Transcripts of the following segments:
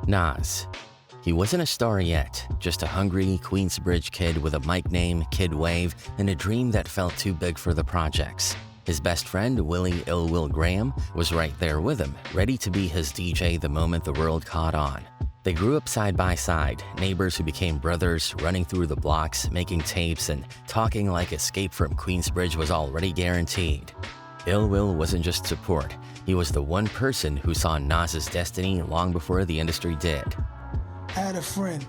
Nas. He wasn't a star yet, just a hungry Queensbridge kid with a mic name, Kid Wave, and a dream that felt too big for the projects. His best friend, Willie Ill Will Graham, was right there with him, ready to be his DJ the moment the world caught on. They grew up side by side, neighbors who became brothers, running through the blocks, making tapes, and talking like escape from Queensbridge was already guaranteed. Ill Will wasn't just support, he was the one person who saw Nas's destiny long before the industry did. I had a friend,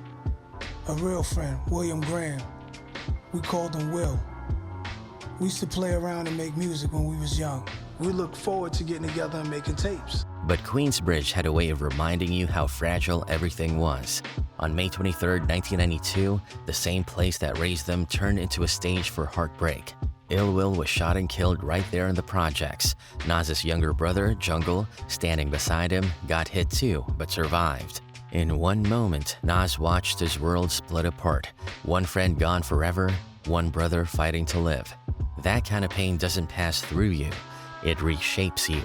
a real friend, William Graham. We called him Will. We used to play around and make music when we was young. We looked forward to getting together and making tapes. But Queensbridge had a way of reminding you how fragile everything was. On May 23, 1992, the same place that raised them turned into a stage for heartbreak. Ill Will was shot and killed right there in the projects. Nas's younger brother, Jungle, standing beside him, got hit too, but survived. In one moment, Nas watched his world split apart. One friend gone forever, one brother fighting to live. That kind of pain doesn't pass through you, it reshapes you.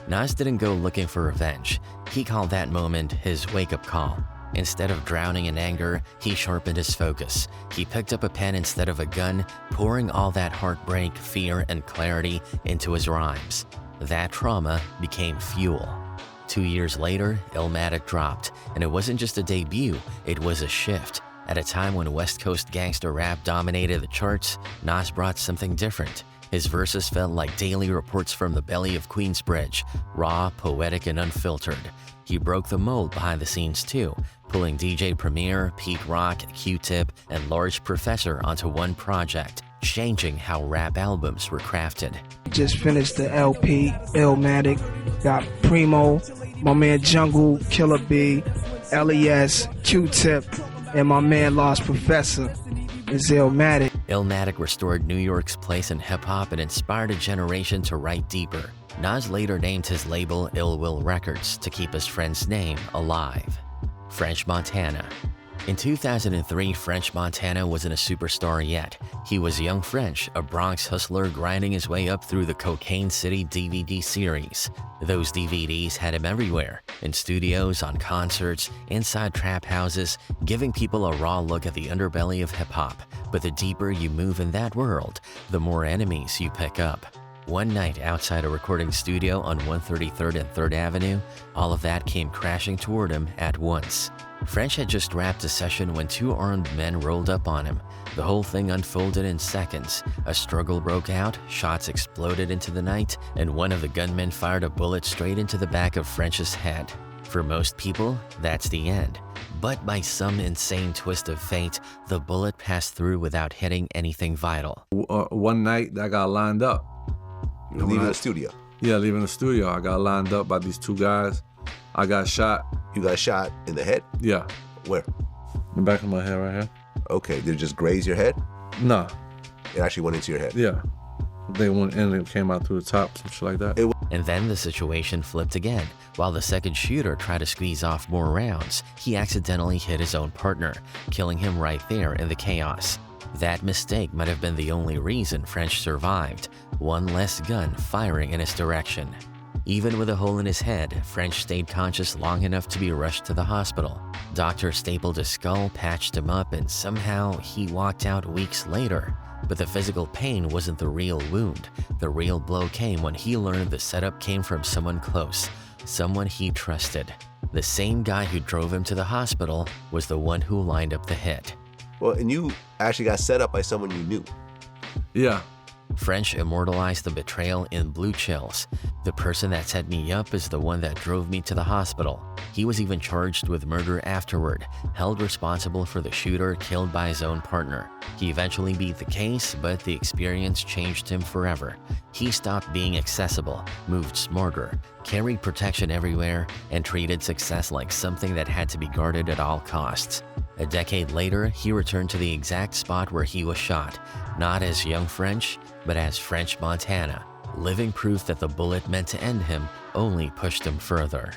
Nas didn't go looking for revenge. He called that moment his wake-up call. Instead of drowning in anger, he sharpened his focus. He picked up a pen instead of a gun, pouring all that heartbreak, fear, and clarity into his rhymes. That trauma became fuel. 2 years later, Illmatic dropped, and it wasn't just a debut, it was a shift. At a time when West Coast gangster rap dominated the charts, Nas brought something different. His verses felt like daily reports from the belly of Queensbridge, raw, poetic, and unfiltered. He broke the mold behind the scenes too, pulling DJ Premier, Pete Rock, Q-Tip, and Large Professor onto one project, changing how rap albums were crafted. Just finished the LP, Illmatic, got Primo, my man Jungle, Killer B, LES, Q-Tip, and my man Lost Professor is Illmatic. Illmatic restored New York's place in hip-hop and inspired a generation to write deeper. Nas later named his label Ill Will Records to keep his friend's name alive. French Montana. In 2003, French Montana wasn't a superstar yet. He was young French, a Bronx hustler grinding his way up through the Cocaine City DVD series. Those DVDs had him everywhere, in studios, on concerts, inside trap houses, giving people a raw look at the underbelly of hip-hop. But the deeper you move in that world, the more enemies you pick up. One night outside a recording studio on 133rd and 3rd Avenue, all of that came crashing toward him at once. French had just wrapped a session when two armed men rolled up on him. The whole thing unfolded in seconds. A struggle broke out, shots exploded into the night, and one of the gunmen fired a bullet straight into the back of French's head. For most people, that's the end. But by some insane twist of fate, the bullet passed through without hitting anything vital. One night, I got lined up. Leaving the studio? Yeah, leaving the studio. I got lined up by these two guys. I got shot. You got shot in the head? Yeah. Where? The back of my head right here. Okay, did it just graze your head? Nah. It actually went into your head? Yeah. They went in and it came out through the top, some shit like that. And then the situation flipped again. While the second shooter tried to squeeze off more rounds, he accidentally hit his own partner, killing him right there in the chaos. That mistake might have been the only reason French survived, one less gun firing in his direction. Even with a hole in his head, French stayed conscious long enough to be rushed to the hospital. Doctors stapled his skull, patched him up, and somehow he walked out weeks later. But the physical pain wasn't the real wound. The real blow came when he learned the setup came from someone close, someone he trusted. The same guy who drove him to the hospital was the one who lined up the hit. Well, and you actually got set up by someone you knew. Yeah. French immortalized the betrayal in Blue Chills. The person that set me up is the one that drove me to the hospital. He was even charged with murder afterward, held responsible for the shooter killed by his own partner. He eventually beat the case, but the experience changed him forever. He stopped being accessible, moved smarter, carried protection everywhere, and treated success like something that had to be guarded at all costs. A decade later, he returned to the exact spot where he was shot, not as young French, but as French Montana. Living proof that the bullet meant to end him only pushed him further.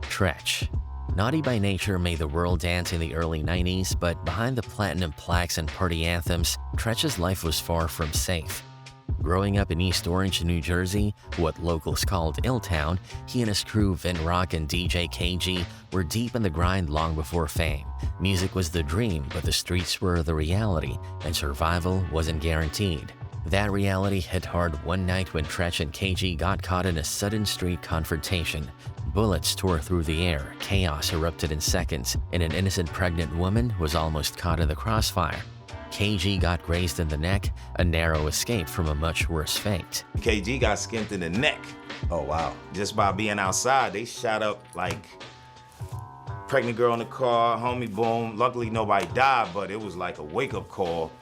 TREACH. Naughty by nature made the world dance in the early 90s, but behind the platinum plaques and party anthems, TREACH's life was far from safe. Growing up in East Orange, New Jersey, what locals called Illtown, he and his crew Vin Rock and DJ KG were deep in the grind long before fame. Music was the dream, but the streets were the reality, and survival wasn't guaranteed. That reality hit hard one night when TREACH and KG got caught in a sudden street confrontation. Bullets tore through the air, chaos erupted in seconds, and an innocent pregnant woman was almost caught in the crossfire. KG got grazed in the neck, a narrow escape from a much worse fate. KG got skinned in the neck. Oh, wow. Just by being outside, they shot up like pregnant girl in the car, homie, boom. Luckily nobody died, but it was like a wake-up call.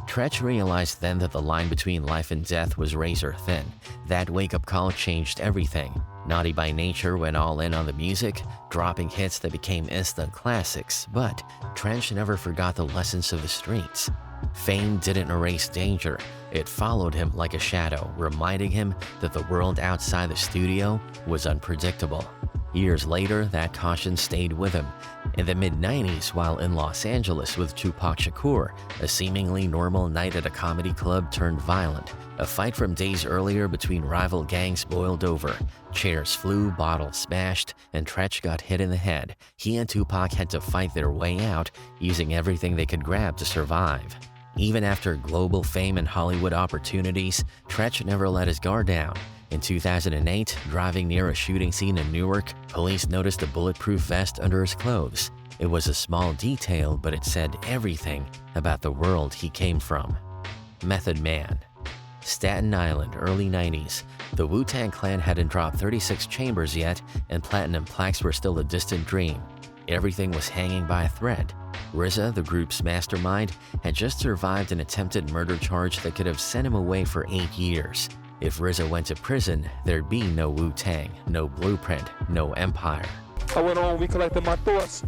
TREACH realized then that the line between life and death was razor thin. That wake-up call changed everything. Naughty by Nature went all in on the music, dropping hits that became instant classics, but TREACH never forgot the lessons of the streets. Fame didn't erase danger. It followed him like a shadow, reminding him that the world outside the studio was unpredictable. Years later, that caution stayed with him. In the mid-90s, while in Los Angeles with TUPAC Shakur, a seemingly normal night at a comedy club turned violent. A fight from days earlier between rival gangs boiled over. Chairs flew, bottles smashed, and TREACH got hit in the head. He and TUPAC had to fight their way out, using everything they could grab to survive. Even after global fame and Hollywood opportunities, TREACH never let his guard down. In 2008, driving near a shooting scene in Newark, police noticed a bulletproof vest under his clothes. It was a small detail, but it said everything about the world he came from. Method Man. Staten Island, early 90s. The Wu-Tang Clan hadn't dropped 36 chambers yet, and platinum plaques were still a distant dream. Everything was hanging by a thread. RZA, the group's mastermind, had just survived an attempted murder charge that could have sent him away for 8 years. If RZA went to prison, there'd be no Wu-Tang, no blueprint, no empire. I went on, we collected my thoughts,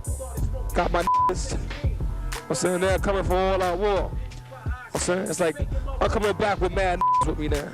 got my niggas. I'm saying they're coming for all our war. I'm saying it's like I'm coming back with mad niggas with me now.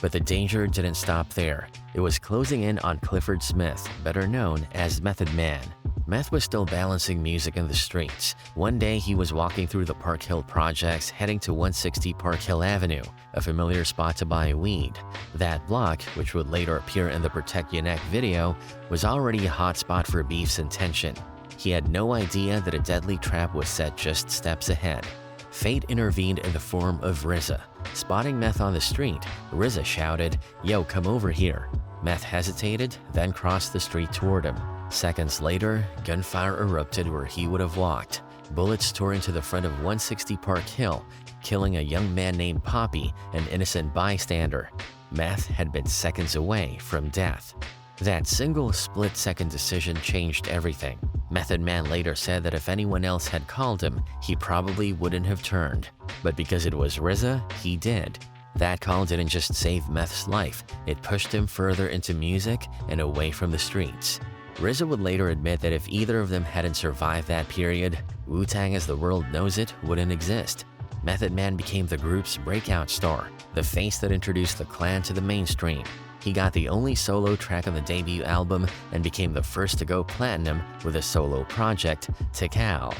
But the danger didn't stop there. It was closing in on Clifford Smith, better known as Method Man. Meth was still balancing music in the streets. One day he was walking through the Park Hill projects heading to 160 Park Hill Avenue, a familiar spot to buy weed. That block, which would later appear in the Protect Your Neck video, was already a hot spot for beefs and tension. He had no idea that a deadly trap was set just steps ahead. Fate intervened in the form of RZA. Spotting Meth on the street, RZA shouted, "Yo, come over here." Meth hesitated, then crossed the street toward him. Seconds later, gunfire erupted where he would have walked. Bullets tore into the front of 160 Park Hill, killing a young man named Poppy, an innocent bystander. Meth had been seconds away from death. That single split-second decision changed everything. Method Man later said that if anyone else had called him, he probably wouldn't have turned. But because it was RZA, he did. That call didn't just save Meth's life, it pushed him further into music and away from the streets. RZA would later admit that if either of them hadn't survived that period, Wu-Tang as the world knows it wouldn't exist. Method Man became the group's breakout star, the face that introduced the clan to the mainstream. He got the only solo track on the debut album and became the first to go platinum with a solo project, Tikal.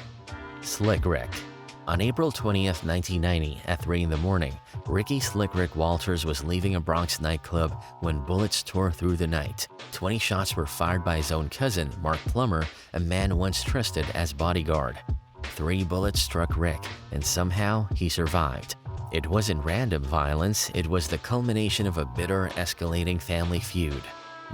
Slick Rick. On April 20th, 1990, at 3 in the morning, Ricky Slick Rick Walters was leaving a Bronx nightclub when bullets tore through the night. 20 shots were fired by his own cousin, Mark Plummer, a man once trusted as bodyguard. 3 bullets struck Rick, and somehow he survived. It wasn't random violence, it was the culmination of a bitter, escalating family feud.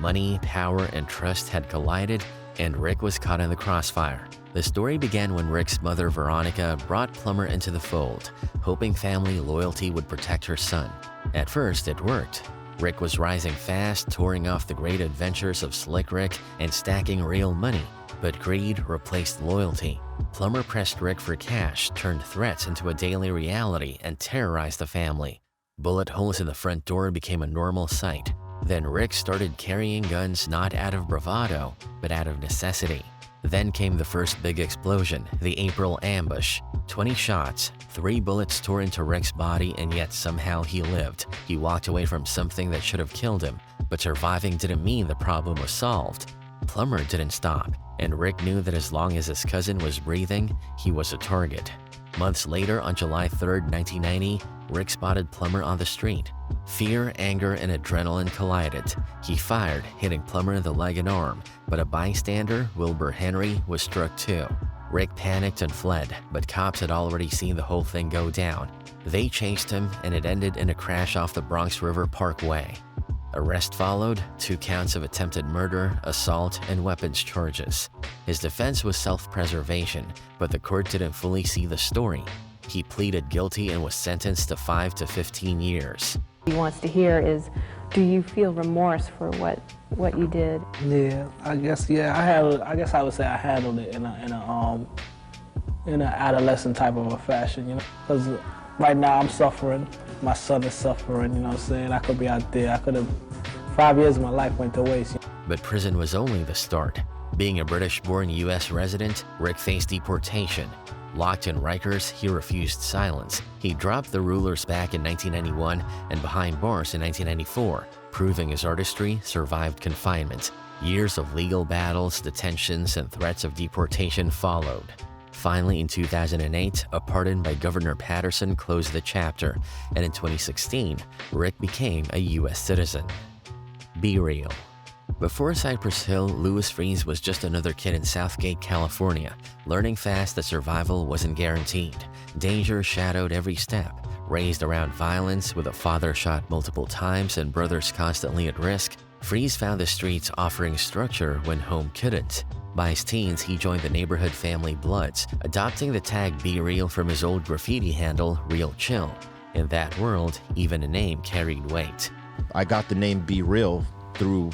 Money, power, and trust had collided, and Rick was caught in the crossfire. The story began when Rick's mother, Veronica, brought Plummer into the fold, hoping family loyalty would protect her son. At first, it worked. Rick was rising fast, touring off the great adventures of Slick Rick and stacking real money, but greed replaced loyalty. Plummer pressed Rick for cash, turned threats into a daily reality, and terrorized the family. Bullet holes in the front door became a normal sight. Then Rick started carrying guns not out of bravado, but out of necessity. Then came the first big explosion, the April ambush. 20 shots, 3 bullets tore into Rick's body, and yet somehow he lived. He walked away from something that should have killed him, but surviving didn't mean the problem was solved. Plummer didn't stop, and Rick knew that as long as his cousin was breathing, he was a target. Months later, on July 3, 1990, Rick spotted Plummer on the street. Fear, anger, and adrenaline collided. He fired, hitting Plummer in the leg and arm, but a bystander, Wilbur Henry, was struck too. Rick panicked and fled, but cops had already seen the whole thing go down. They chased him, and it ended in a crash off the Bronx River Parkway. Arrest followed, 2 counts of attempted murder, assault, and weapons charges. His defense was self-preservation, but the court didn't fully see the story. He pleaded guilty and was sentenced to 5 to 15 years. He wants to hear is, do you feel remorse for what you did? Yeah, I guess I would say I handled it in an adolescent type of a fashion, you know, because right now I'm suffering, my son is suffering, you know what I'm saying? I could be out there, 5 years of my life went to waste. But prison was only the start. Being a British-born U.S. resident, Rick faced deportation. Locked in Rikers, he refused silence. He dropped the rulers back in 1991 and behind bars in 1994, proving his artistry survived confinement. Years of legal battles, detentions, and threats of deportation followed. Finally, in 2008, a pardon by Governor Patterson closed the chapter, and in 2016, Rick became a U.S. citizen. Be real. Before Cypress Hill, Louis Freeze was just another kid in Southgate, California, learning fast that survival wasn't guaranteed. Danger shadowed every step. Raised around violence, with a father shot multiple times and brothers constantly at risk, Freeze found the streets offering structure when home couldn't. By his teens, he joined the neighborhood family Bloods, adopting the tag Be Real from his old graffiti handle, Real Chill. In that world, even a name carried weight. I got the name Be Real through,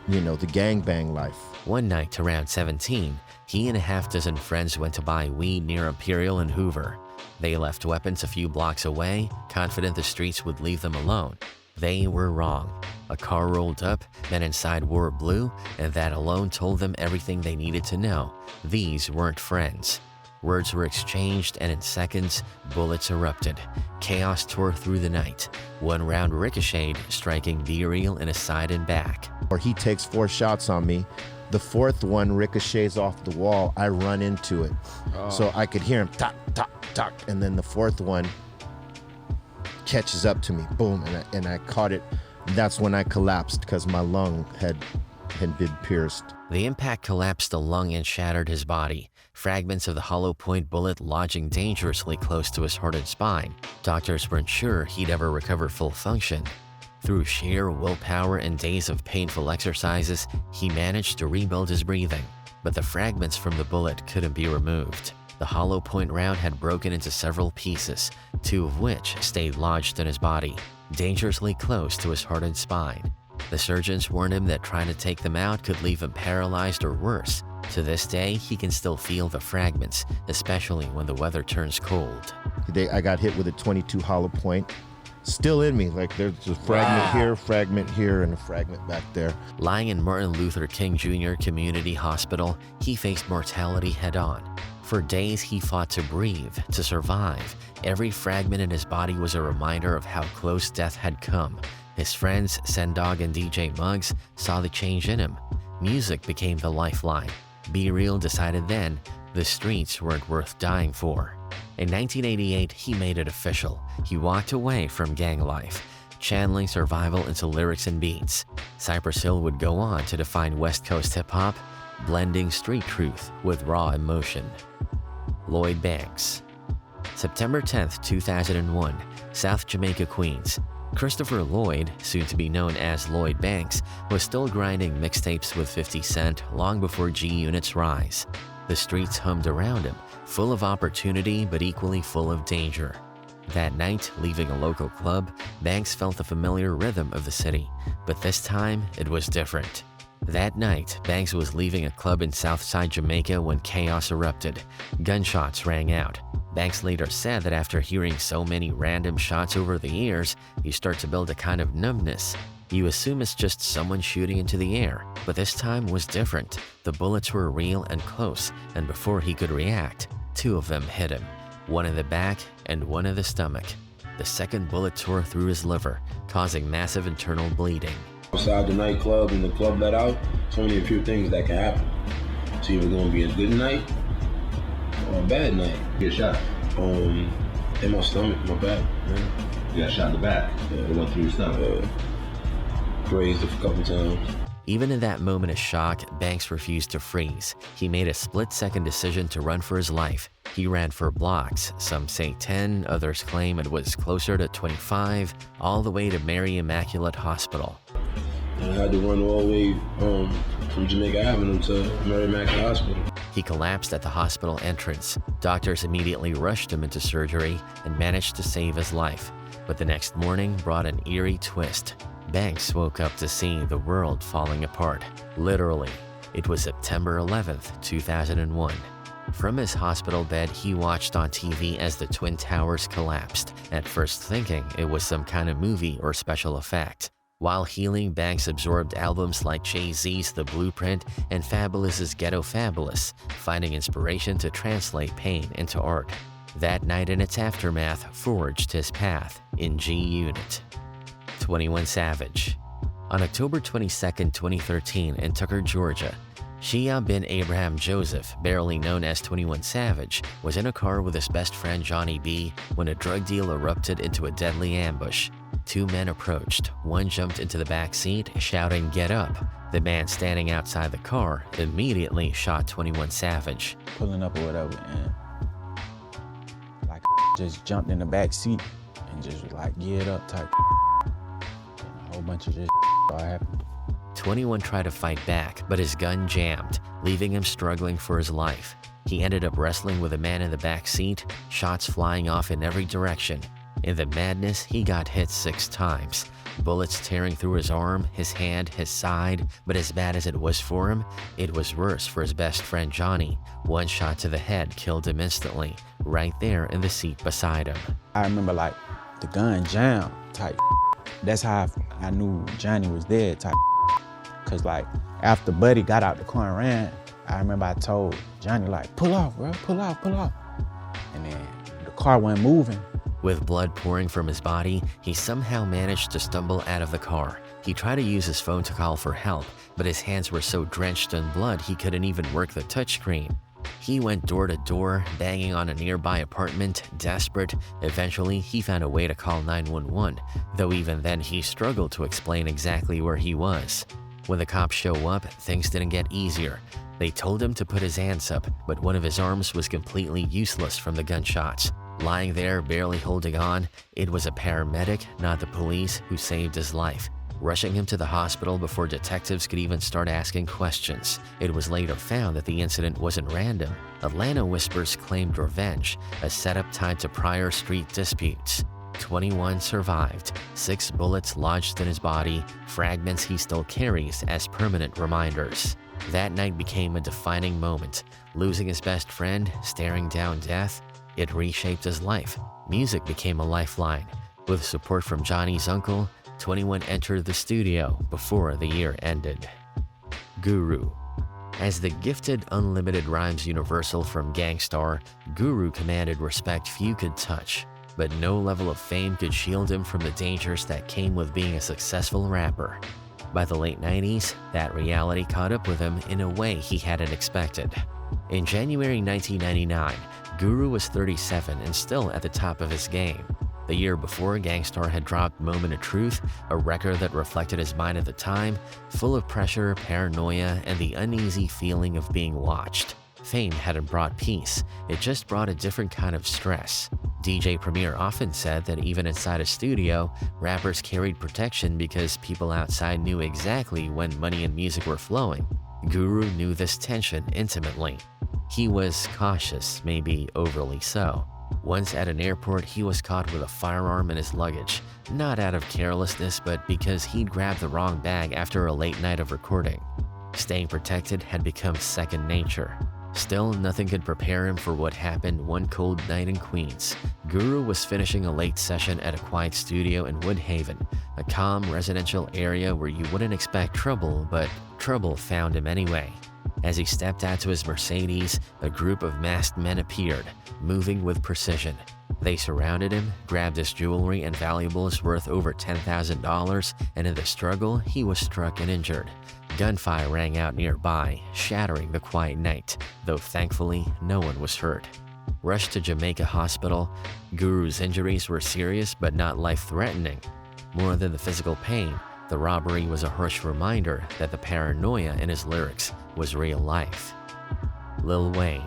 you know, the gangbang life. One night around 17, he and a half-dozen friends went to buy weed near Imperial and Hoover. They left weapons a few blocks away, confident the streets would leave them alone. They were wrong. A car rolled up, men inside wore blue, and that alone told them everything they needed to know. These weren't friends. Words were exchanged, and in seconds, bullets erupted. Chaos tore through the night. One round ricocheted, striking Be Real in his side and back. Or he takes 4 shots on me. The 4th one ricochets off the wall. I run into it. So I could hear him tock, tock, tock. And then the 4th one catches up to me. Boom. And I caught it. That's when I collapsed because my lung had been pierced. The impact collapsed the lung and shattered his body. Fragments of the hollow point bullet lodging dangerously close to his heart and spine. Doctors weren't sure he'd ever recover full function. Through sheer willpower and days of painful exercises, he managed to rebuild his breathing. But the fragments from the bullet couldn't be removed. The hollow point round had broken into several pieces, 2 of which stayed lodged in his body, dangerously close to his heart and spine. The surgeons warned him that trying to take them out could leave him paralyzed or worse. To this day, he can still feel the fragments, especially when the weather turns cold. I got hit with a .22 hollow point. Still in me, like there's a fragment here, and a fragment back there. Lying in Martin Luther King Jr. Community Hospital, he faced mortality head-on. For days, he fought to breathe, to survive. Every fragment in his body was a reminder of how close death had come. His friends, Sendog and DJ Muggs, saw the change in him. Music became the lifeline. Be Real decided then the streets weren't worth dying for. In 1988, he made it official. He walked away from gang life, channeling survival into lyrics and beats. Cypress Hill would go on to define West Coast hip-hop, blending street truth with raw emotion. Lloyd Banks. September 10, 2001, South Jamaica, Queens. Christopher Lloyd, soon to be known as Lloyd Banks, was still grinding mixtapes with 50 Cent long before G-Unit's rise. The streets hummed around him, full of opportunity but equally full of danger. That night, leaving a local club, Banks felt the familiar rhythm of the city, but this time it was different. That night, Banks was leaving a club in Southside Jamaica when chaos erupted. Gunshots rang out. Banks later said that after hearing so many random shots over the years, you start to build a kind of numbness. You assume it's just someone shooting into the air, but this time was different. The bullets were real and close, and before he could react, 2 of them hit him, one in the back and one in the stomach. The second bullet tore through his liver, causing massive internal bleeding. Outside the nightclub and the club let out, there's only a few things that can happen. It's either going to be a good night or a bad night. Get shot. In my stomach, my back. Yeah. You got shot in the back. Yeah. It went through your stomach. Grazed a couple times. Even in that moment of shock, Banks refused to freeze. He made a split-second decision to run for his life. He ran for blocks, some say 10, others claim it was closer to 25, all the way to Mary Immaculate Hospital. I had to run all the way from Jamaica Avenue to Mary Immaculate Hospital. He collapsed at the hospital entrance. Doctors immediately rushed him into surgery and managed to save his life. But the next morning brought an eerie twist. Banks woke up to see the world falling apart. Literally, it was September 11th, 2001. From his hospital bed, he watched on TV as the Twin Towers collapsed, at first thinking it was some kind of movie or special effect. While healing, Banks absorbed albums like Jay-Z's The Blueprint and Fabulous's Ghetto Fabulous, finding inspiration to translate pain into art. That night and its aftermath forged his path in G-Unit. 21 Savage. On October 22, 2013, in Tucker, Georgia, Shia bin Abraham Joseph, barely known as 21 Savage, was in a car with his best friend Johnny B when a drug deal erupted into a deadly ambush. Two men approached. One jumped into the back seat, shouting, "Get up." The man standing outside the car immediately shot 21 Savage. Pulling up or whatever, and like just jumped in the back seat and just was like, "Get up," type. And a whole bunch of just all happened. 21 tried to fight back, but his gun jammed, leaving him struggling for his life. He ended up wrestling with a man in the back seat, shots flying off in every direction. In the madness, he got hit 6 times, bullets tearing through his arm, his hand, his side, but as bad as it was for him, it was worse for his best friend Johnny. One shot to the head killed him instantly, right there in the seat beside him. I remember like the gun jammed type. That's how I knew Johnny was dead type. Cause like after Buddy got out the car and ran, I remember I told Johnny like, "Pull off, bro, pull off, pull off." And then the car wasn't moving. With blood pouring from his body, he somehow managed to stumble out of the car. He tried to use his phone to call for help, but his hands were so drenched in blood he couldn't even work the touchscreen. He went door to door, banging on a nearby apartment, desperate. Eventually, he found a way to call 911, though even then he struggled to explain exactly where he was. When the cops show up, things didn't get easier. They told him to put his hands up, but one of his arms was completely useless from the gunshots. Lying there, barely holding on, it was a paramedic, not the police, who saved his life, rushing him to the hospital before detectives could even start asking questions. It was later found that the incident wasn't random. Atlanta Whispers claimed revenge, a setup tied to prior street disputes. 21 survived, 6 bullets lodged in his body, fragments he still carries as permanent reminders. That night became a defining moment. Losing his best friend, staring down death, it reshaped his life. Music became a lifeline. With support from Johnny's uncle, 21 entered the studio before the year ended. Guru. As the gifted unlimited rhymes universal from Gang Starr, Guru commanded respect few could touch. But no level of fame could shield him from the dangers that came with being a successful rapper. By the late 90s, that reality caught up with him in a way he hadn't expected. In January 1999, Guru was 37 and still at the top of his game. The year before, Gang Starr had dropped Moment of Truth, a record that reflected his mind at the time, full of pressure, paranoia, and the uneasy feeling of being watched. Fame hadn't brought peace, it just brought a different kind of stress. DJ Premier often said that even inside a studio, rappers carried protection because people outside knew exactly when money and music were flowing. Guru knew this tension intimately. He was cautious, maybe overly so. Once at an airport, he was caught with a firearm in his luggage, not out of carelessness, but because he'd grabbed the wrong bag after a late night of recording. Staying protected had become second nature. Still, nothing could prepare him for what happened one cold night in Queens. Guru was finishing a late session at a quiet studio in Woodhaven, a calm residential area where you wouldn't expect trouble, but trouble found him anyway. As he stepped out to his Mercedes, a group of masked men appeared, moving with precision. They surrounded him, grabbed his jewelry and valuables worth over $10,000, and in the struggle, he was struck and injured. Gunfire rang out nearby, shattering the quiet night, though thankfully no one was hurt. Rushed to Jamaica Hospital, Guru's injuries were serious but not life-threatening. More than the physical pain, the robbery was a harsh reminder that the paranoia in his lyrics was real life. Lil Wayne.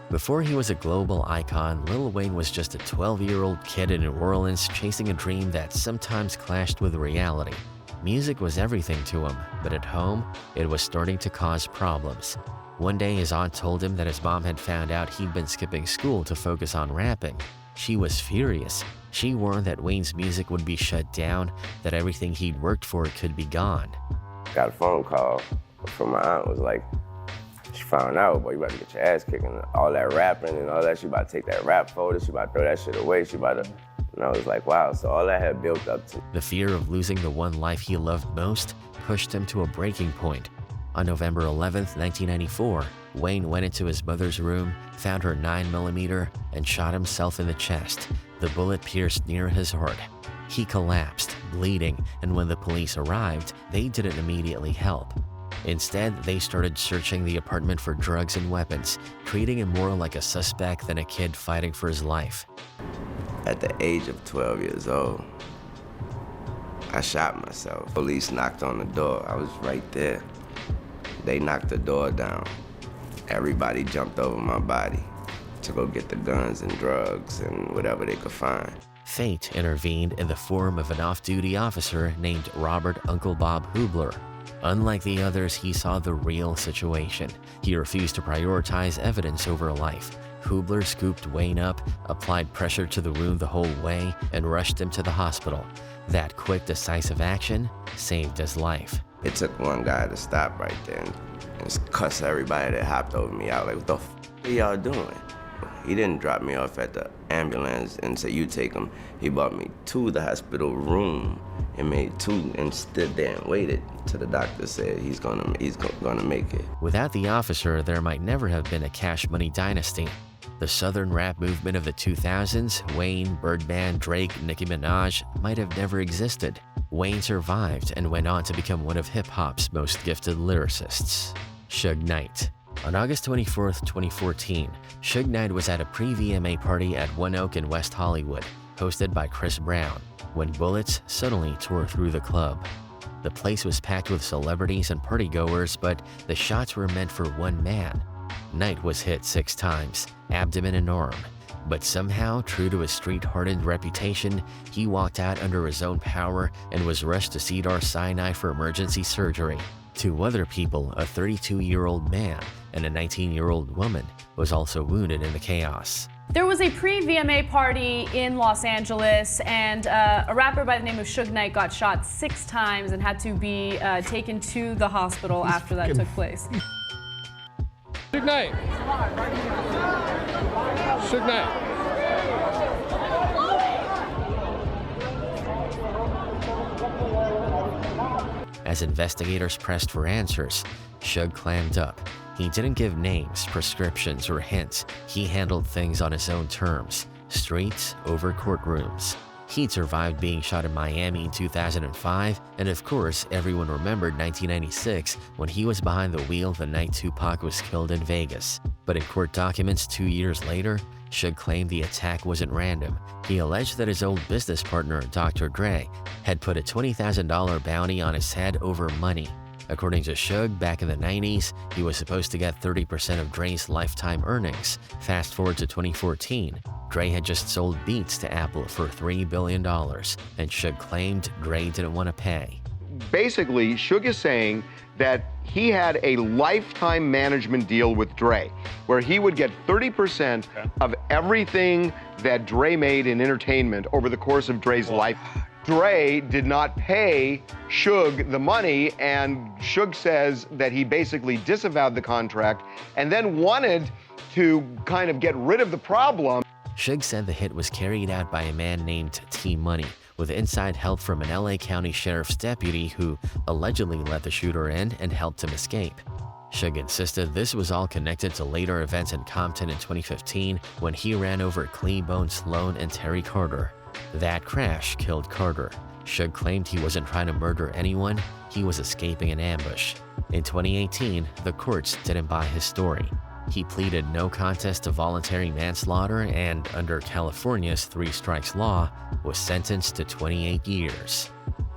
Before he was a global icon, Lil Wayne was just a 12-year-old kid in New Orleans chasing a dream that sometimes clashed with reality. Music was everything to him, but at home, it was starting to cause problems. One day, his aunt told him that his mom had found out he'd been skipping school to focus on rapping. She was furious. She warned that Wayne's music would be shut down, that everything he'd worked for could be gone. Got a phone call from my aunt, was like, she found out, boy, you about to get your ass kicked and all that rapping and all that. She about to take that rap folder, she about to throw that shit away, she about to, and I was like, wow, so all that had built up to. The fear of losing the one life he loved most pushed him to a breaking point. On November 11th, 1994, Wayne went into his mother's room, found her 9mm, and shot himself in the chest. The bullet pierced near his heart. He collapsed, bleeding, and when the police arrived, they didn't immediately help. Instead, they started searching the apartment for drugs and weapons, treating him more like a suspect than a kid fighting for his life. At the age of 12 years old, I shot myself. Police knocked on the door. I was right there. They knocked the door down. Everybody jumped over my body to go get the guns and drugs and whatever they could find. Fate intervened in the form of an off-duty officer named Robert Uncle Bob Hubler. Unlike the others, he saw the real situation. He refused to prioritize evidence over life. Hubler scooped Wayne up, applied pressure to the wound the whole way, and rushed him to the hospital. That quick, decisive action saved his life. It took one guy to stop right there and just cuss everybody that hopped over me out. Like, what the f are y'all doing? He didn't drop me off at the ambulance and say, you take him. He brought me to the hospital room and made two and stood there and waited till the doctor said he's gonna make it. Without the officer, there might never have been a Cash Money dynasty. The southern rap movement of the 2000s, Wayne, Birdman, Drake, Nicki Minaj, might have never existed. Wayne survived and went on to become one of hip-hop's most gifted lyricists. Suge Knight. On August 24, 2014, Suge Knight was at a pre-VMA party at One Oak in West Hollywood, hosted by Chris Brown, when bullets suddenly tore through the club. The place was packed with celebrities and partygoers, but the shots were meant for one man. Knight was hit 6 times, abdomen and arm, but somehow, true to his street-hardened reputation, he walked out under his own power and was rushed to Cedars-Sinai for emergency surgery. 2 other people, a 32-year-old man and a 19-year-old woman, was also wounded in the chaos. There was a pre-VMA party in Los Angeles, and a rapper by the name of Suge Knight got shot 6 times and had to be taken to the hospital after that took place. Suge Knight. Suge Knight. As investigators pressed for answers, Suge clammed up. He didn't give names, prescriptions, or hints. He handled things on his own terms, streets over courtrooms. He'd survived being shot in Miami in 2005, and of course, everyone remembered 1996 when he was behind the wheel the night Tupac was killed in Vegas. But in court documents 2 years later, Suge claimed the attack wasn't random. He alleged that his old business partner, Dr. Dre, had put a $20,000 bounty on his head over money. According to Suge, back in the 90s, he was supposed to get 30% of Dre's lifetime earnings. Fast forward to 2014, Dre had just sold Beats to Apple for $3 billion, and Suge claimed Dre didn't want to pay. Basically, Suge is saying that he had a lifetime management deal with Dre, where he would get 30% of everything that Dre made in entertainment over the course of Dre's life. Dre did not pay Suge the money, and Suge says that he basically disavowed the contract and then wanted to kind of get rid of the problem. Suge said the hit was carried out by a man named T-Money, with inside help from an LA County Sheriff's deputy who allegedly let the shooter in and helped him escape. Suge insisted this was all connected to later events in Compton in 2015 when he ran over Cleabone Sloan and Terry Carter. That crash killed Carter. Suge claimed he wasn't trying to murder anyone, he was escaping an ambush. In 2018, the courts didn't buy his story. He pleaded no contest to voluntary manslaughter and, under California's 3 strikes law, was sentenced to 28 years.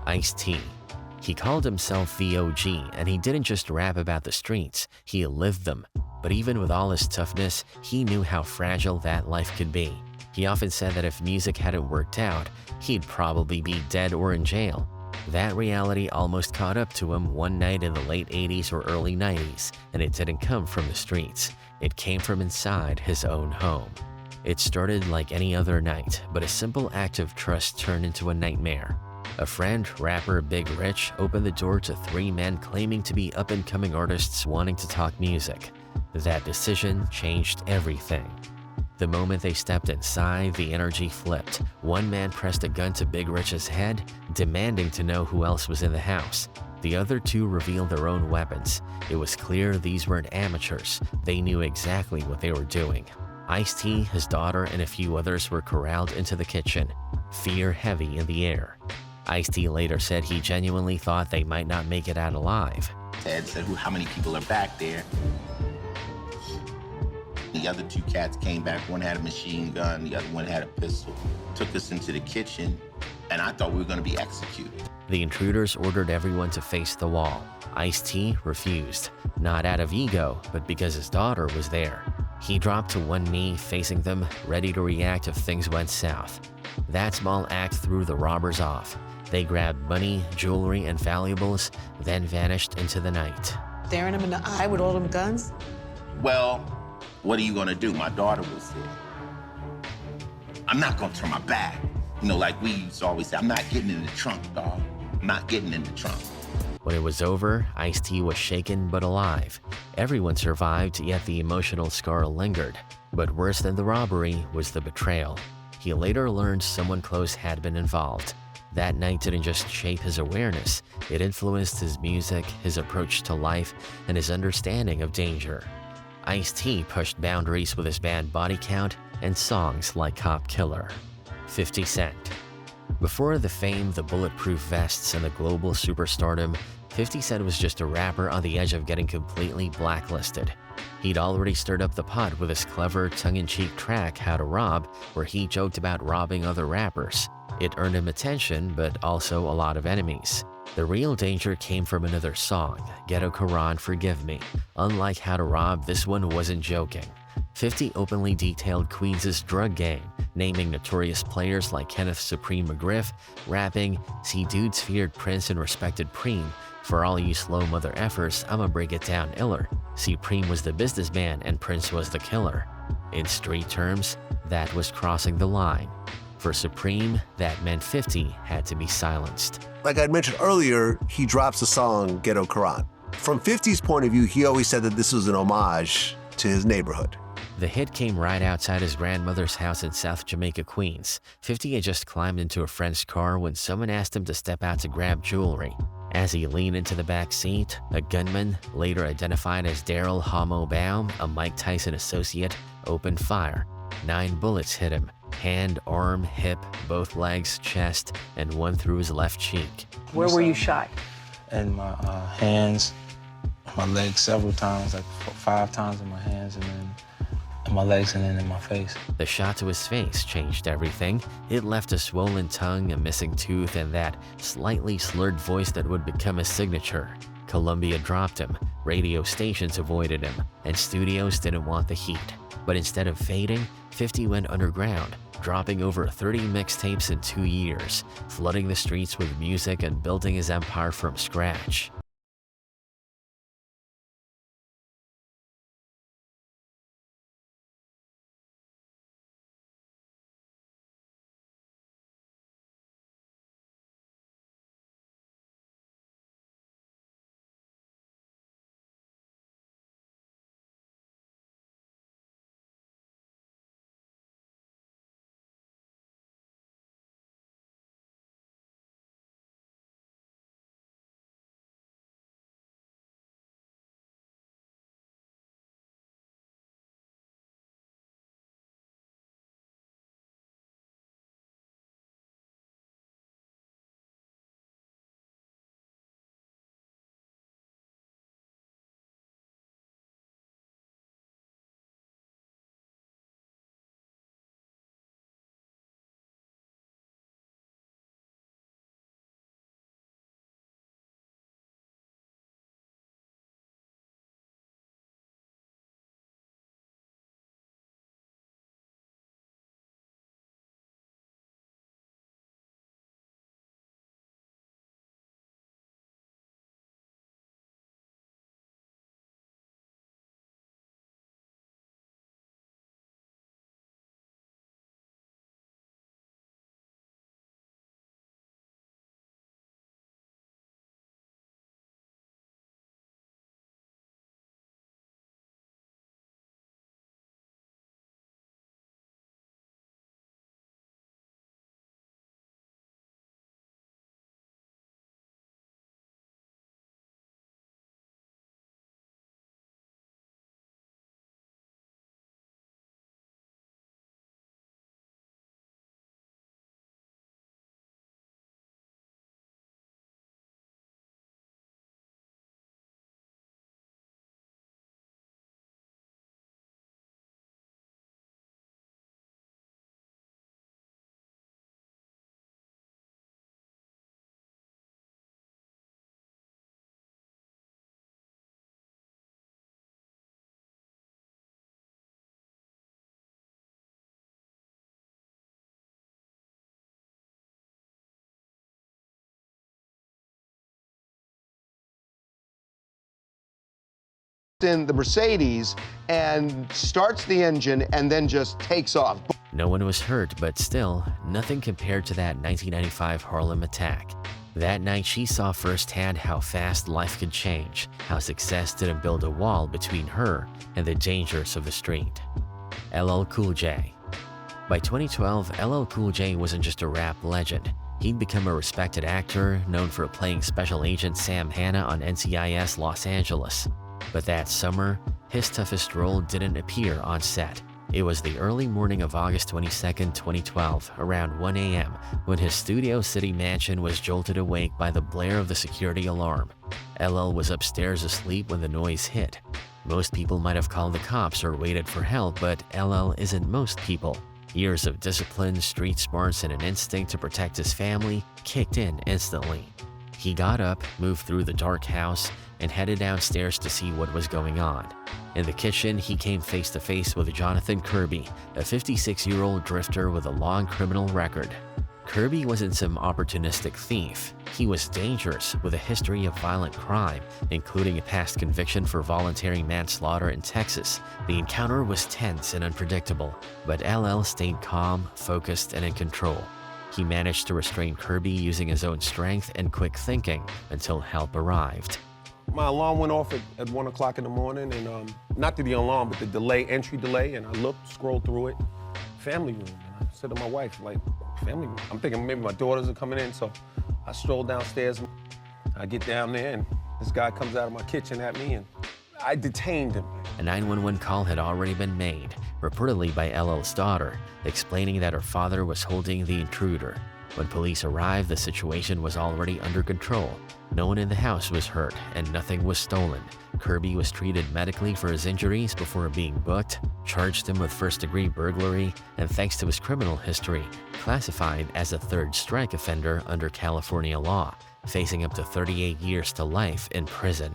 Ice-T. He called himself VOG, and he didn't just rap about the streets, he lived them. But even with all his toughness, he knew how fragile that life could be. He often said that if music hadn't worked out, he'd probably be dead or in jail. That reality almost caught up to him one night in the late 80s or early 90s, and it didn't come from the streets. It came from inside his own home. It started like any other night, but a simple act of trust turned into a nightmare. A friend, rapper Big Rich, opened the door to 3 men claiming to be up-and-coming artists wanting to talk music. That decision changed everything. The moment they stepped inside, the energy flipped. One man pressed a gun to Big Rich's head, demanding to know who else was in the house. The other 2 revealed their own weapons. It was clear these weren't amateurs. They knew exactly what they were doing. Ice-T, his daughter, and a few others were corralled into the kitchen, fear heavy in the air. Ice-T later said he genuinely thought they might not make it out alive. Ted said, how many people are back there? The other 2 cats came back. One had a machine gun, the other one had a pistol. Took us into the kitchen, and I thought we were going to be executed. The intruders ordered everyone to face the wall. Ice-T refused, not out of ego, but because his daughter was there. He dropped to one knee, facing them, ready to react if things went south. That small act threw the robbers off. They grabbed money, jewelry, and valuables, then vanished into the night. Staring him in the eye with all them guns? Well, what are you gonna do? My daughter was there. I'm not gonna turn my back. You know, like we used to always say, I'm not getting in the trunk, dog. I'm not getting in the trunk. When it was over, Ice-T was shaken but alive. Everyone survived, yet the emotional scar lingered. But worse than the robbery was the betrayal. He later learned someone close had been involved. That night didn't just shape his awareness, it influenced his music, his approach to life, and his understanding of danger. Ice-T pushed boundaries with his band Body Count and songs like Cop Killer. 50 Cent. Before the fame, the bulletproof vests, and the global superstardom, 50 Cent was just a rapper on the edge of getting completely blacklisted. He'd already stirred up the pot with his clever, tongue-in-cheek track, How to Rob, where he joked about robbing other rappers. It earned him attention, but also a lot of enemies. The real danger came from another song, Ghetto Quran Forgive Me. Unlike How to Rob, this one wasn't joking. 50 openly detailed Queens' drug game, naming notorious players like Kenneth Supreme McGriff, rapping, "See dudes feared Prince and respected Preem. For all you slow mother effers, I'ma break it down iller. See, Preem was the businessman and Prince was the killer." In street terms, that was crossing the line. For Supreme, that meant 50 had to be silenced. Like I mentioned earlier, he drops the song Ghetto Quran. From 50's point of view, he always said that this was an homage to his neighborhood. The hit came right outside his grandmother's house in South Jamaica, Queens. 50 had just climbed into a friend's car when someone asked him to step out to grab jewelry. As he leaned into the back seat, a gunman, later identified as Daryl Homo Baum, a Mike Tyson associate, opened fire. 9 bullets hit him. Hand, arm, hip, both legs, chest, and one through his left cheek. Where were you shot? In my hands, my legs several times, like 5 times in my hands, and then in my legs, and then in my face. The shot to his face changed everything. It left a swollen tongue, a missing tooth, and that slightly slurred voice that would become his signature. Columbia dropped him, radio stations avoided him, and studios didn't want the heat. But instead of fading, 50 went underground, dropping over 30 mixtapes in 2 years, flooding the streets with music and building his empire from scratch. in the Mercedes and starts the engine and then just takes off. No one was hurt, but still, nothing compared to that 1995 Harlem attack. That night, she saw firsthand how fast life could change, how success didn't build a wall between her and the dangers of the street. LL Cool J. By 2012, LL Cool J wasn't just a rap legend. He'd become a respected actor, known for playing Special Agent Sam Hanna on NCIS Los Angeles. But that summer, his toughest role didn't appear on set. It was the early morning of August 22, 2012, around 1 a.m., when his Studio City mansion was jolted awake by the blare of the security alarm. LL was upstairs asleep when the noise hit. Most people might have called the cops or waited for help, but LL isn't most people. Years of discipline, street smarts, and an instinct to protect his family kicked in instantly. He got up, moved through the dark house, and headed downstairs to see what was going on. In the kitchen, he came face to face with Jonathan Kirby, a 56-year-old drifter with a long criminal record. Kirby wasn't some opportunistic thief. He was dangerous, with a history of violent crime, including a past conviction for voluntary manslaughter in Texas. The encounter was tense and unpredictable, but LL stayed calm, focused, and in control. He managed to restrain Kirby using his own strength and quick thinking until help arrived. My alarm went off at 1 o'clock in the morning, and not the alarm, but the entry delay, and I looked, scrolled through it, family room, and I said to my wife, like, family room? I'm thinking maybe my daughters are coming in, so I stroll downstairs, I get down there, and this guy comes out of my kitchen at me, and I detained him. A 911 call had already been made, reportedly by LL's daughter, explaining that her father was holding the intruder. When police arrived, the situation was already under control. No one in the house was hurt, and nothing was stolen. Kirby was treated medically for his injuries before being booked, charged him with first-degree burglary, and thanks to his criminal history, classified as a third-strike offender under California law, facing up to 38 years to life in prison.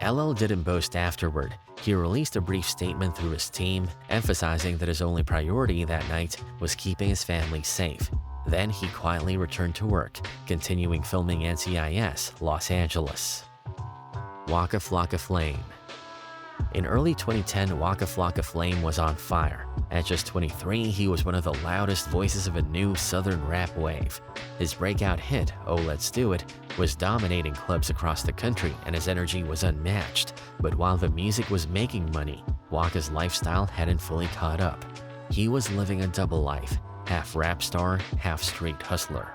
LL didn't boast afterward. He released a brief statement through his team, emphasizing that his only priority that night was keeping his family safe. Then he quietly returned to work, continuing filming NCIS Los Angeles. WAKA FLOCKA Flame. In early 2010, WAKA FLOCKA Flame was on fire. At just 23, he was one of the loudest voices of a new southern rap wave. His breakout hit, Oh Let's Do It, was dominating clubs across the country, and his energy was unmatched. But while the music was making money, WAKA's lifestyle hadn't fully caught up. He was living a double life, half rap star, half street hustler.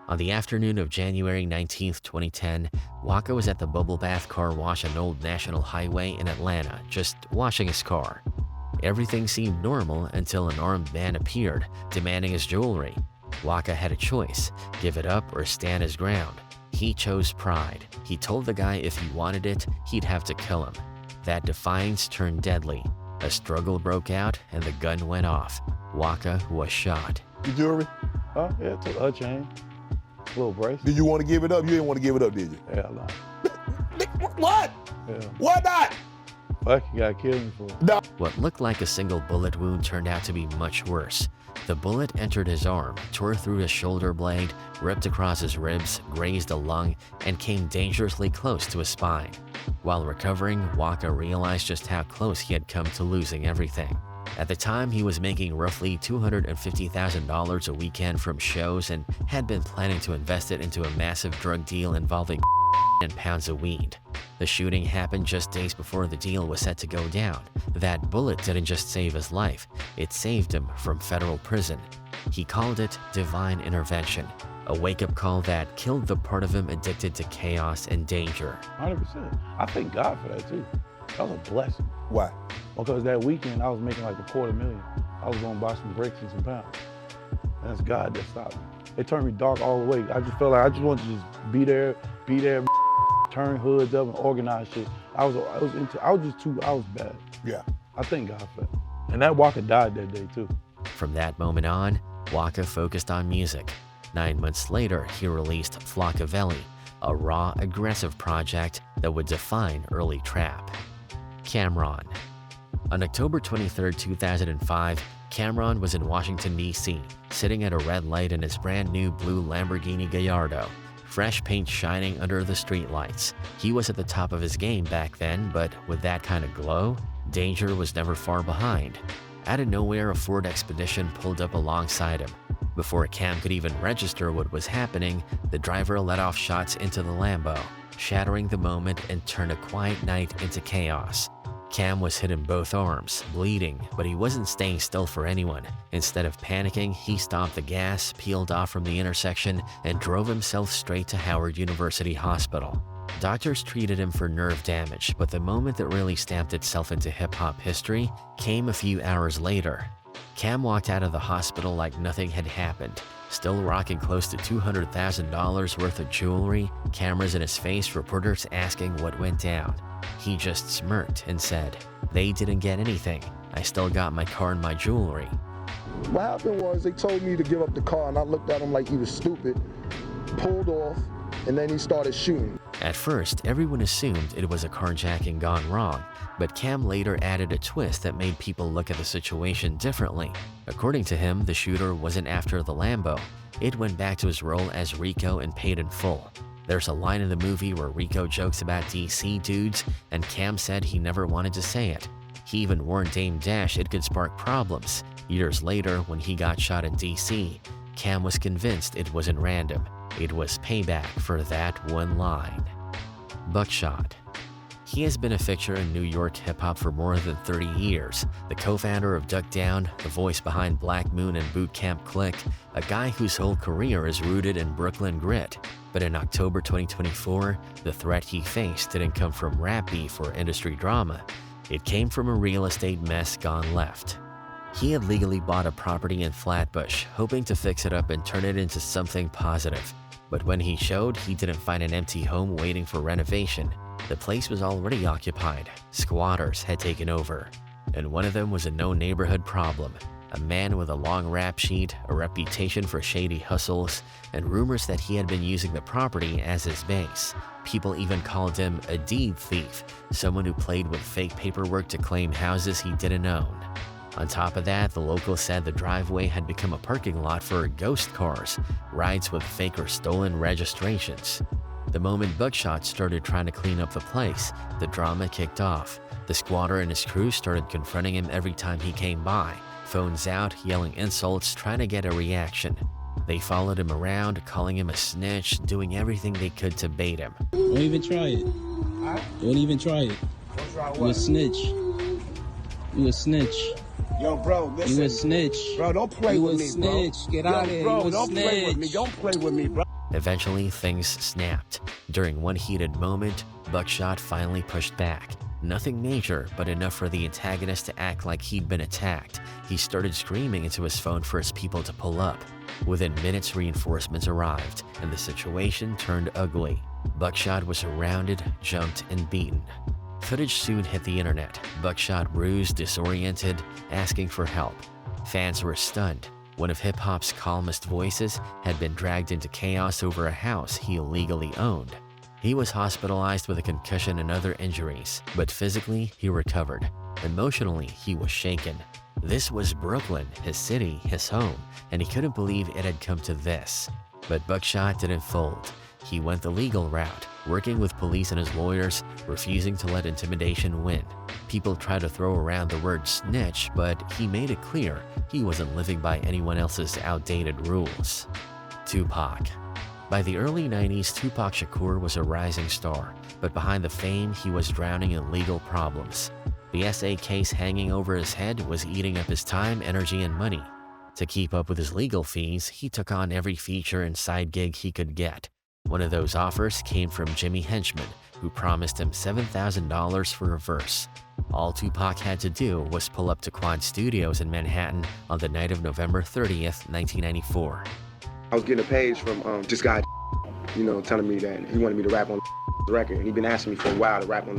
On the afternoon of January 19, 2010, WAKA was at the Bubble Bath Car Wash on Old National Highway in Atlanta, just washing his car. Everything seemed normal until an armed man appeared, demanding his jewelry. WAKA had a choice, give it up or stand his ground. He chose pride. He told the guy if he wanted it, he'd have to kill him. That defiance turned deadly. A struggle broke out and the gun went off. WAKA was shot. Your jewelry? Oh, yeah, took a chain. A little brace. Did you want to give it up? You didn't want to give it up, did you? Hell no. What? Yeah. Why not? Fuck, you gotta kill me for it. No. What looked like a single bullet wound turned out to be much worse. The bullet entered his arm, tore through his shoulder blade, ripped across his ribs, grazed a lung, and came dangerously close to his spine. While recovering, WAKA realized just how close he had come to losing everything. At the time, he was making roughly $250,000 a weekend from shows and had been planning to invest it into a massive drug deal involving and pounds of weed. The shooting happened just days before the deal was set to go down. That bullet didn't just save his life, it saved him from federal prison. He called it divine intervention, a wake-up call that killed the part of him addicted to chaos and danger. 100%. I thank God for that too. That was a blessing. Why? Because that weekend I was making like $250,000. I was going to buy some brakes and some pounds. And that's God that stopped me. It turned me dark all the way. I just felt like I just wanted to just be there, turn hoods up and organize shit. I was bad. Yeah. I thank God for that. And that WAKA died that day too. From that moment on, WAKA focused on music. 9 months later, he released FLOCKA, a raw, aggressive project that would define early trap. Cameron. On October 23, 2005, Cameron was in Washington, D.C., sitting at a red light in his brand new blue Lamborghini Gallardo. fresh paint shining under the streetlights. He was at the top of his game back then, but with that kind of glow, danger was never far behind. Out of nowhere, a Ford Expedition pulled up alongside him. Before Cam could even register what was happening, the driver let off shots into the Lambo, shattering the moment and turned a quiet night into chaos. Cam was hit in both arms, bleeding, but he wasn't staying still for anyone. Instead of panicking, he stomped the gas, peeled off from the intersection, and drove himself straight to Howard University Hospital. Doctors treated him for nerve damage, but the moment that really stamped itself into hip-hop history came a few hours later. Cam walked out of the hospital like nothing had happened, still rocking close to $200,000 worth of jewelry, cameras in his face, reporters asking what went down. He just smirked and said, "They didn't get anything. I still got my car and my jewelry." What happened was they told me to give up the car, and I looked at him like he was stupid, pulled off, and then he started shooting. At first, everyone assumed it was a carjacking gone wrong, but Cam later added a twist that made people look at the situation differently. According to him, the shooter wasn't after the Lambo. It went back to his role as Rico and paid in full. There's a line in the movie where Rico jokes about DC dudes, and Cam said he never wanted to say it. He even warned Dame Dash it could spark problems. Years later, when he got shot in DC, Cam was convinced it wasn't random. It was payback for that one line. BUCKSHOT. He has been a fixture in New York hip-hop for more than 30 years, the co-founder of Duck Down, the voice behind Black Moon and Boot Camp Click, a guy whose whole career is rooted in Brooklyn grit. But in October 2024, the threat he faced didn't come from rap beef or industry drama. It came from a real estate mess gone left. He had legally bought a property in Flatbush, hoping to fix it up and turn it into something positive. But when he showed, he didn't find an empty home waiting for renovation. The place was already occupied. Squatters had taken over. And one of them was a no-neighborhood problem. A man with a long rap sheet, a reputation for shady hustles, and rumors that he had been using the property as his base. People even called him a deed thief, someone who played with fake paperwork to claim houses he didn't own. On top of that, the locals said the driveway had become a parking lot for ghost cars, rides with fake or stolen registrations. The moment BUCKSHOT started trying to clean up the place, the drama kicked off. The squatter and his crew started confronting him every time he came by, phones out, yelling insults, trying to get a reaction. They followed him around, calling him a snitch, doing everything they could to bait him. Don't even try it. Don't even try it. You a snitch. You a snitch. Yo, bro, listen. You a snitch. Bro, don't play with me, bro. You a snitch. Get out of here. Bro, You a don't snitch. play with me. Don't play with me, bro. Eventually, things snapped. During one heated moment, BUCKSHOT finally pushed back. Nothing major, but enough for the antagonist to act like he'd been attacked. He started screaming into his phone for his people to pull up. Within minutes, reinforcements arrived, and the situation turned ugly. BUCKSHOT was surrounded, jumped, and beaten. Footage soon hit the internet. BUCKSHOT bruised, disoriented, asking for help. Fans were stunned. One of hip-hop's calmest voices had been dragged into chaos over a house he illegally owned. He was hospitalized with a concussion and other injuries, but physically he recovered. Emotionally, he was shaken. This was Brooklyn, his city, his home, and he couldn't believe it had come to this. But BUCKSHOT didn't fold. He went the legal route, working with police and his lawyers, refusing to let intimidation win. People tried to throw around the word snitch, but he made it clear he wasn't living by anyone else's outdated rules. TUPAC. By the early 90s, TUPAC Shakur was a rising star, but behind the fame, he was drowning in legal problems. The SA case hanging over his head was eating up his time, energy, and money. To keep up with his legal fees, he took on every feature and side gig he could get. One of those offers came from Jimmy Henchman, who promised him $7,000 for a verse. All TUPAC had to do was pull up to Quad Studios in Manhattan on the night of November 30th, 1994. I was getting a page from this guy, telling me that he wanted me to rap on the record, and he'd been asking me for a while to rap on.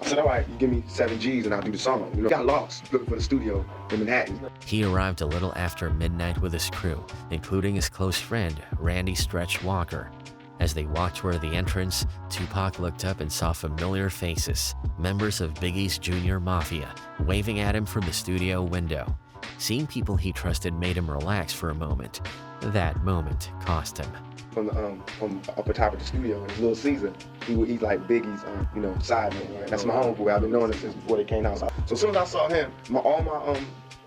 I said, all right, you give me 7 G's and I'll do the song. Got lost looking for the studio in Manhattan. He arrived a little after midnight with his crew, including his close friend, Randy Stretch Walker. As they walked toward the entrance, TUPAC looked up and saw familiar faces, members of Biggie's Junior Mafia, waving at him from the studio window. Seeing people he trusted made him relax for a moment. That moment cost him. From up top of the studio, and Little Caesar, he's like Biggie's, sideman. Right? That's my homeboy. I've been knowing him since before they came out. So as soon as I saw him,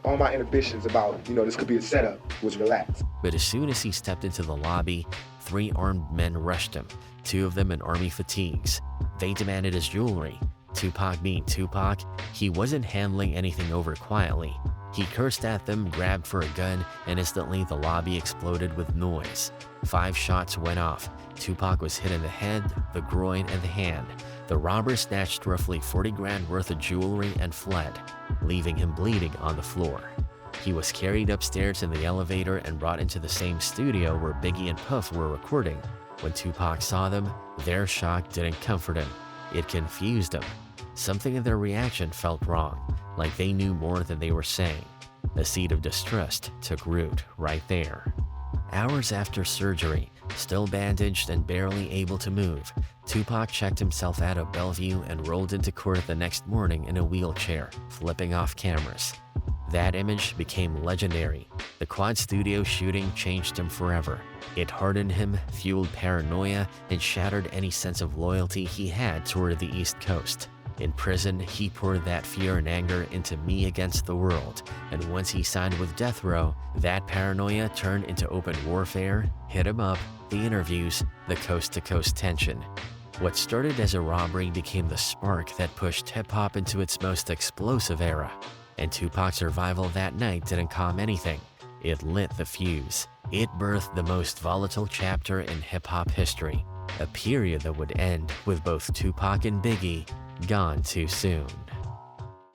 all my inhibitions about, this could be a setup was relaxed. But as soon as he stepped into the lobby, 3 armed men rushed him, 2 of them in army fatigues. They demanded his jewelry. Tupac being Tupac, he wasn't handling anything over quietly. He cursed at them, grabbed for a gun, and instantly the lobby exploded with noise. 5 shots went off. Tupac was hit in the head, the groin, and the hand. The robber snatched roughly 40 grand worth of jewelry and fled, leaving him bleeding on the floor. He was carried upstairs in the elevator and brought into the same studio where Biggie and Puff were recording. When Tupac saw them, their shock didn't comfort him. It confused him. Something in their reaction felt wrong, like they knew more than they were saying. A seed of distrust took root right there. Hours after surgery, still bandaged and barely able to move, Tupac checked himself out of Bellevue and rolled into court the next morning in a wheelchair, flipping off cameras. That image became legendary. The quad studio shooting changed him forever. It hardened him, fueled paranoia, and shattered any sense of loyalty he had toward the East Coast. In prison, he poured that fear and anger into me against the world, and once he signed with Death Row, that paranoia turned into open warfare, hit him up, the interviews, the coast-to-coast tension. What started as a robbery became the spark that pushed hip-hop into its most explosive era. And Tupac's survival that night didn't calm anything. It lit the fuse. It birthed the most volatile chapter in hip-hop history, a period that would end with both Tupac and Biggie gone too soon.